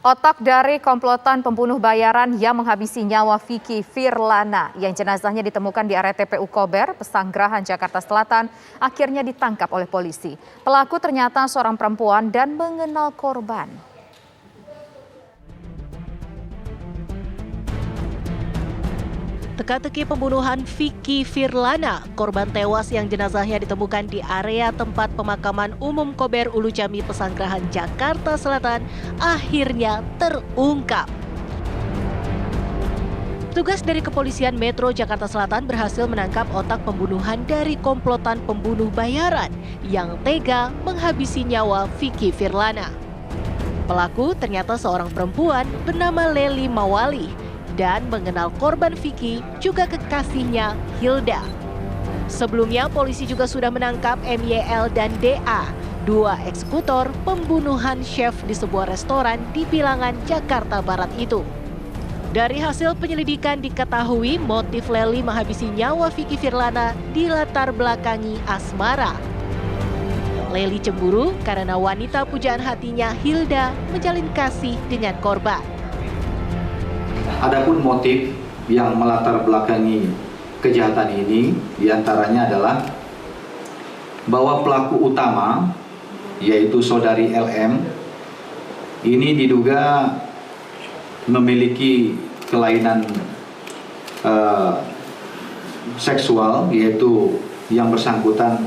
Otak dari komplotan pembunuh bayaran yang menghabisi nyawa Vicky Firlana yang jenazahnya ditemukan di area TPU Kober, Pesanggerahan, Jakarta Selatan, akhirnya ditangkap oleh polisi. Pelaku ternyata seorang perempuan dan mengenal korban. Teka-teki pembunuhan Vicky Firlana, korban tewas yang jenazahnya ditemukan di area tempat pemakaman umum Kober Ulu Jami, Pesanggerahan, Jakarta Selatan, akhirnya terungkap. Petugas dari Kepolisian Metro Jakarta Selatan berhasil menangkap otak pembunuhan dari komplotan pembunuh bayaran yang tega menghabisi nyawa Vicky Firlana. Pelaku ternyata seorang perempuan bernama Lely Mawali dan mengenal korban Vicky juga kekasihnya Hilda. Sebelumnya polisi juga sudah menangkap MYL dan DA, dua eksekutor pembunuhan chef di sebuah restoran di Bilangan, Jakarta Barat itu. Dari hasil penyelidikan diketahui motif Lely menghabisi nyawa Vicky Firlana dilatar belakangi asmara. Lely cemburu karena wanita pujaan hatinya Hilda menjalin kasih dengan korban. Adapun motif yang melatar belakangi kejahatan ini diantaranya adalah bahwa pelaku utama yaitu saudari LM ini diduga memiliki kelainan seksual, yaitu yang bersangkutan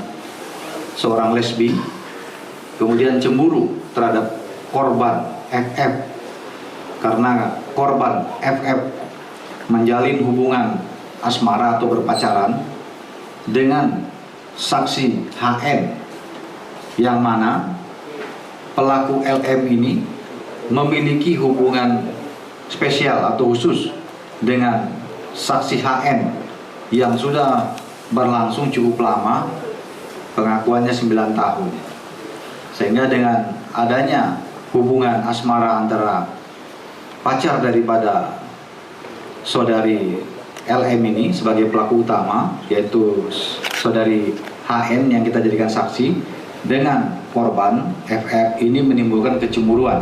seorang lesbi, kemudian cemburu terhadap korban FF karena korban FF menjalin hubungan asmara atau berpacaran dengan saksi HN, yang mana pelaku LM ini memiliki hubungan spesial atau khusus dengan saksi HN yang sudah berlangsung cukup lama, pengakuannya 9 tahun. Sehingga dengan adanya hubungan asmara antara pacar daripada saudari LM ini sebagai pelaku utama, yaitu saudari HN yang kita jadikan saksi, dengan korban FF ini menimbulkan kecemburuan.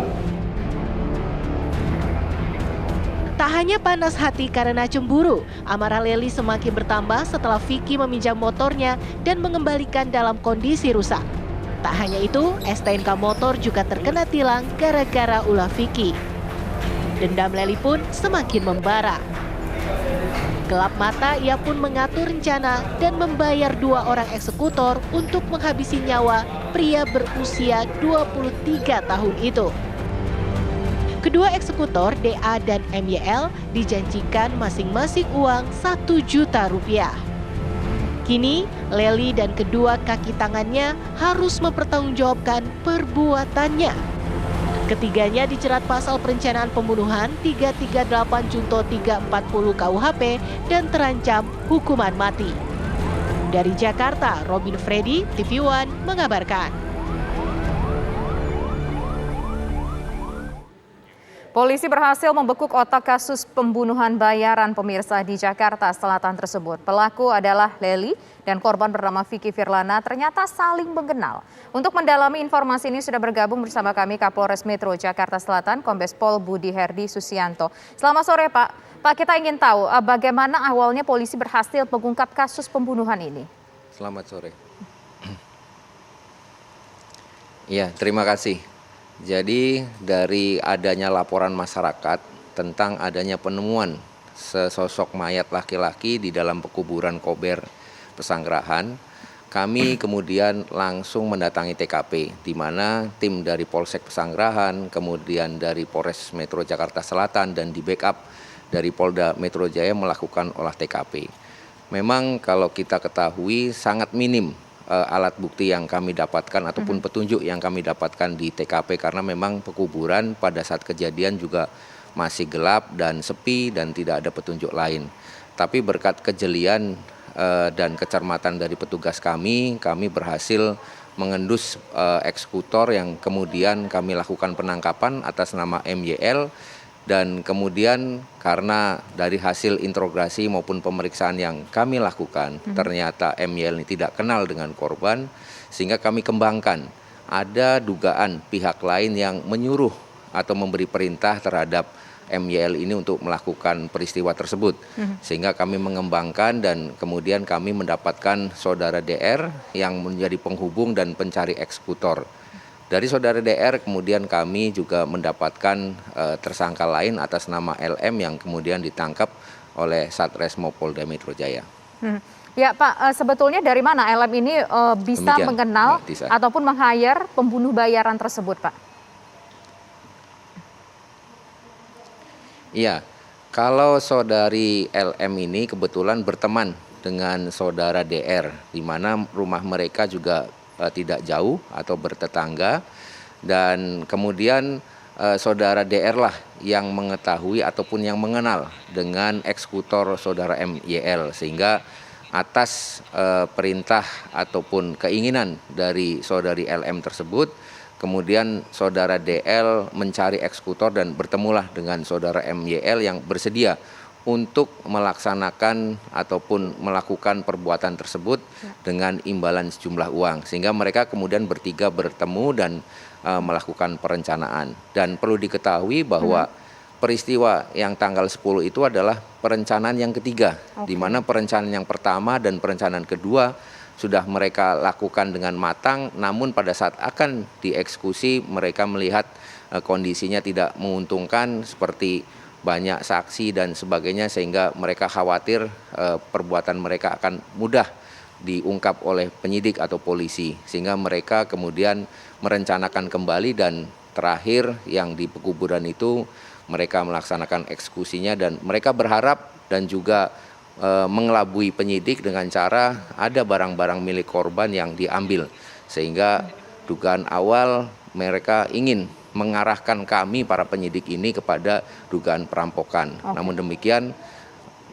Tak hanya panas hati karena cemburu, amarah Lely semakin bertambah setelah Vicky meminjam motornya dan mengembalikan dalam kondisi rusak. Tak hanya itu, STNK motor juga terkena tilang gara-gara ulah Vicky. Dendam Lely pun semakin membara. Gelap mata, ia pun mengatur rencana dan membayar 2 orang eksekutor untuk menghabisi nyawa pria berusia 23 tahun itu. Kedua eksekutor, DA dan MYL, dijanjikan masing-masing uang 1 juta rupiah. Kini, Lely dan kedua kaki tangannya harus mempertanggungjawabkan perbuatannya. Ketiganya dijerat pasal perencanaan pembunuhan 338 Junto 340 KUHP dan terancam hukuman mati. Dari Jakarta, Robin Freddy, TV One mengabarkan. Polisi berhasil membekuk otak kasus pembunuhan bayaran pemirsa di Jakarta Selatan tersebut. Pelaku adalah Lely dan korban bernama Vicky Firlana ternyata saling mengenal. Untuk mendalami informasi ini sudah bergabung bersama kami Kapolres Metro Jakarta Selatan, Kombes Pol Budi Herdi Susianto. Selamat sore Pak. Pak, kita ingin tahu bagaimana awalnya polisi berhasil mengungkap kasus pembunuhan ini. Selamat sore. Ya, terima kasih. Jadi dari adanya laporan masyarakat tentang adanya penemuan sesosok mayat laki-laki di dalam pekuburan Kober Pesanggerahan, kami kemudian langsung mendatangi TKP, di mana tim dari Polsek Pesanggerahan, kemudian dari Polres Metro Jakarta Selatan dan di backup dari Polda Metro Jaya melakukan olah TKP. Memang kalau kita ketahui sangat minim alat bukti yang kami dapatkan ataupun petunjuk yang kami dapatkan di TKP karena memang pekuburan pada saat kejadian juga masih gelap dan sepi dan tidak ada petunjuk lain. Tapi berkat kejelian dan kecermatan dari petugas kami berhasil mengendus eksekutor yang kemudian kami lakukan penangkapan atas nama MYL. Dan kemudian karena dari hasil interogasi maupun pemeriksaan yang kami lakukan, ternyata MYL ini tidak kenal dengan korban, sehingga kami kembangkan. Ada dugaan pihak lain yang menyuruh atau memberi perintah terhadap MYL ini untuk melakukan peristiwa tersebut. Sehingga kami mengembangkan dan kemudian kami mendapatkan saudara DR yang menjadi penghubung dan pencari eksekutor. Dari saudara DR kemudian kami juga mendapatkan tersangka lain atas nama LM yang kemudian ditangkap oleh Satreskrim Polda Metro Jaya. Ya Pak, sebetulnya dari mana LM ini bisa Demikian, mengenal Mbak Tisa. ataupun meng-hire pembunuh bayaran tersebut Pak? Iya, kalau saudari LM ini kebetulan berteman dengan saudara DR, di mana rumah mereka juga tidak jauh atau bertetangga, dan kemudian saudara DR lah yang mengetahui ataupun yang mengenal dengan eksekutor saudara MYL, sehingga atas perintah ataupun keinginan dari saudari LM tersebut, kemudian saudara DL mencari eksekutor dan bertemulah dengan saudara MYL yang bersedia untuk melaksanakan ataupun melakukan perbuatan tersebut dengan imbalan sejumlah uang. Sehingga mereka kemudian bertiga bertemu dan melakukan perencanaan. Dan perlu diketahui bahwa peristiwa yang tanggal 10 itu adalah perencanaan yang ketiga, di mana perencanaan yang pertama dan perencanaan kedua sudah mereka lakukan dengan matang, namun pada saat akan dieksekusi mereka melihat kondisinya tidak menguntungkan seperti banyak saksi dan sebagainya, sehingga mereka khawatir perbuatan mereka akan mudah diungkap oleh penyidik atau polisi, sehingga mereka kemudian merencanakan kembali dan terakhir yang di pekuburan itu mereka melaksanakan eksekusinya, dan mereka berharap dan juga mengelabui penyidik dengan cara ada barang-barang milik korban yang diambil, sehingga dugaan awal mereka ingin mengarahkan kami para penyidik ini kepada dugaan perampokan. Namun demikian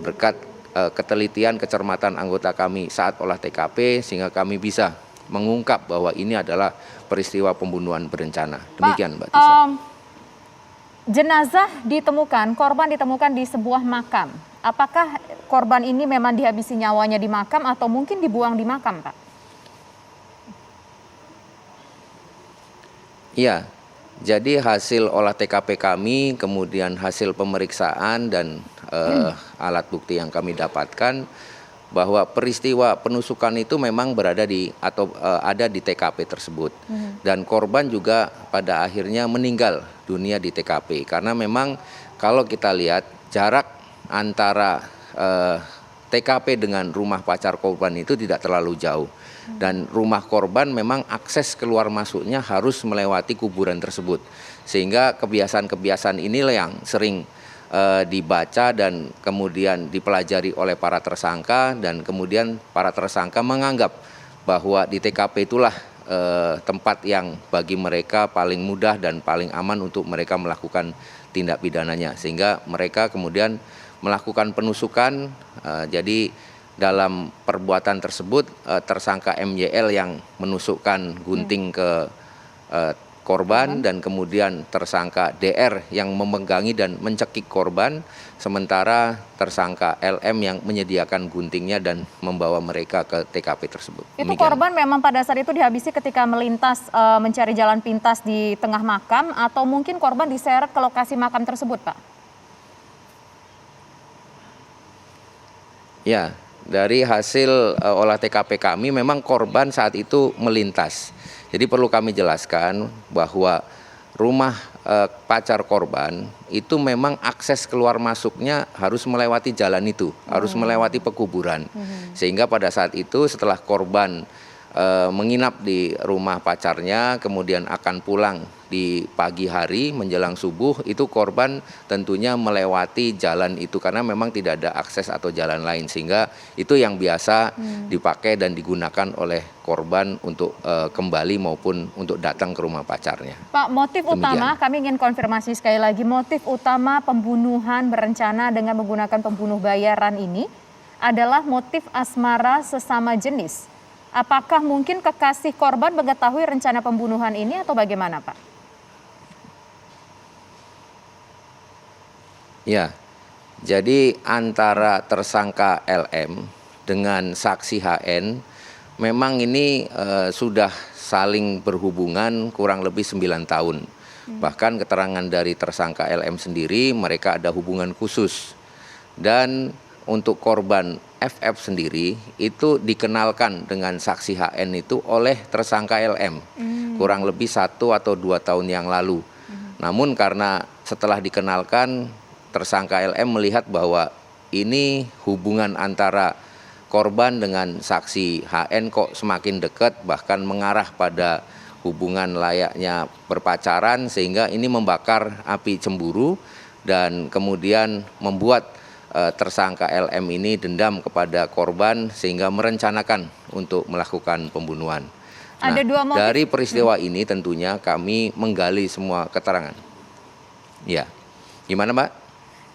berkat ketelitian kecermatan anggota kami saat olah TKP sehingga kami bisa mengungkap bahwa ini adalah peristiwa pembunuhan berencana. Demikian Mbak Tisa. Jenazah ditemukan, korban ditemukan di sebuah makam. Apakah korban ini memang dihabisi nyawanya di makam atau mungkin dibuang di makam, Pak? Iya, jadi hasil olah TKP kami, kemudian hasil pemeriksaan dan alat bukti yang kami dapatkan bahwa peristiwa penusukan itu memang berada di atau ada di TKP tersebut. Dan korban juga pada akhirnya meninggal dunia di TKP karena memang kalau kita lihat jarak antara TKP dengan rumah pacar korban itu tidak terlalu jauh, dan rumah korban memang akses keluar masuknya harus melewati kuburan tersebut, sehingga kebiasaan-kebiasaan inilah yang sering dibaca dan kemudian dipelajari oleh para tersangka, dan kemudian para tersangka menganggap bahwa di TKP itulah tempat yang bagi mereka paling mudah dan paling aman untuk mereka melakukan tindak pidananya, sehingga mereka kemudian melakukan penusukan. Jadi dalam perbuatan tersebut tersangka MYL yang menusukkan gunting ke korban dan kemudian tersangka DR yang memegangi dan mencekik korban, sementara tersangka LM yang menyediakan guntingnya dan membawa mereka ke TKP tersebut. Itu Demikian. korban memang pada saat itu dihabisi ketika melintas mencari jalan pintas di tengah makam, atau mungkin korban diseret ke lokasi makam tersebut, Pak? Ya, dari hasil olah TKP kami memang korban saat itu melintas. Jadi perlu kami jelaskan bahwa rumah pacar korban itu memang akses keluar masuknya harus melewati jalan itu, harus melewati pekuburan. Sehingga pada saat itu setelah korban menginap di rumah pacarnya, kemudian akan pulang di pagi hari menjelang subuh, itu korban tentunya melewati jalan itu karena memang tidak ada akses atau jalan lain, sehingga itu yang biasa dipakai dan digunakan oleh korban untuk kembali maupun untuk datang ke rumah pacarnya. Pak, motif Demikian. utama, kami ingin konfirmasi sekali lagi, motif utama pembunuhan berencana dengan menggunakan pembunuh bayaran ini adalah motif asmara sesama jenis. Apakah mungkin kekasih korban mengetahui rencana pembunuhan ini atau bagaimana, Pak? Ya, jadi antara tersangka LM dengan saksi HN memang ini sudah saling berhubungan kurang lebih 9 tahun. Bahkan keterangan dari tersangka LM sendiri, mereka ada hubungan khusus. Dan untuk korban FF sendiri itu dikenalkan dengan saksi HN itu oleh tersangka LM kurang lebih 1 atau 2 tahun yang lalu. Namun karena setelah dikenalkan, tersangka LM melihat bahwa ini hubungan antara korban dengan saksi HN kok semakin dekat, bahkan mengarah pada hubungan layaknya berpacaran, sehingga ini membakar api cemburu dan kemudian membuat tersangka LM ini dendam kepada korban sehingga merencanakan untuk melakukan pembunuhan. Nah, Ada 2 motif. dari peristiwa ini tentunya kami menggali semua keterangan. Ya, gimana Mbak?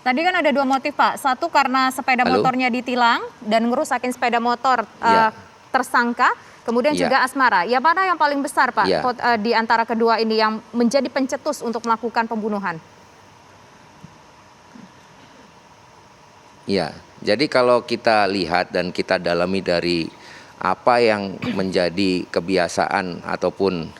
Tadi kan ada 2 motif Pak, satu karena sepeda Halo? motornya ditilang dan ngerusakin sepeda motor Ya. tersangka, kemudian Ya. juga asmara. Ya mana yang paling besar Pak Ya. di antara kedua ini yang menjadi pencetus untuk melakukan pembunuhan? Ya, jadi kalau kita lihat dan kita dalami dari apa yang menjadi kebiasaan ataupun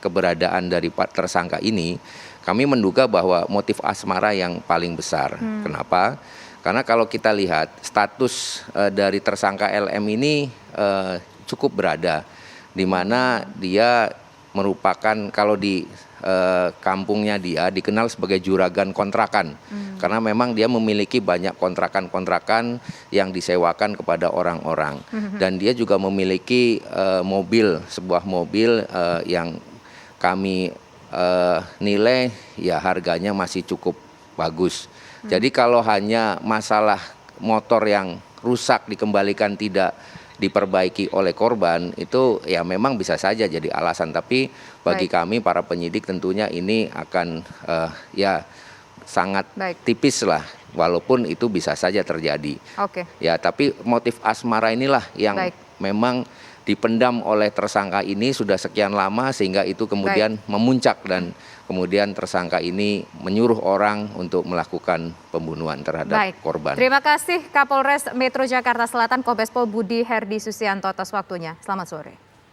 keberadaan dari tersangka ini, kami menduga bahwa motif asmara yang paling besar. Kenapa? Karena kalau kita lihat status dari tersangka LM ini cukup berada, di mana dia merupakan, kalau di kampungnya dia dikenal sebagai juragan kontrakan, karena memang dia memiliki banyak kontrakan-kontrakan yang disewakan kepada orang-orang, dan dia juga memiliki sebuah mobil yang kami nilai ya harganya masih cukup bagus. Jadi kalau hanya masalah motor yang rusak dikembalikan tidak diperbaiki oleh korban, itu ya memang bisa saja jadi alasan, tapi bagi kami para penyidik tentunya ini akan ya sangat tipis lah, walaupun itu bisa saja terjadi. Oke. Ya, tapi motif asmara inilah yang memang dipendam oleh tersangka ini sudah sekian lama, sehingga itu kemudian memuncak dan kemudian tersangka ini menyuruh orang untuk melakukan pembunuhan terhadap korban. Terima kasih Kapolres Metro Jakarta Selatan Kombes Pol Budi Herdi Susianto atas waktunya. Selamat sore.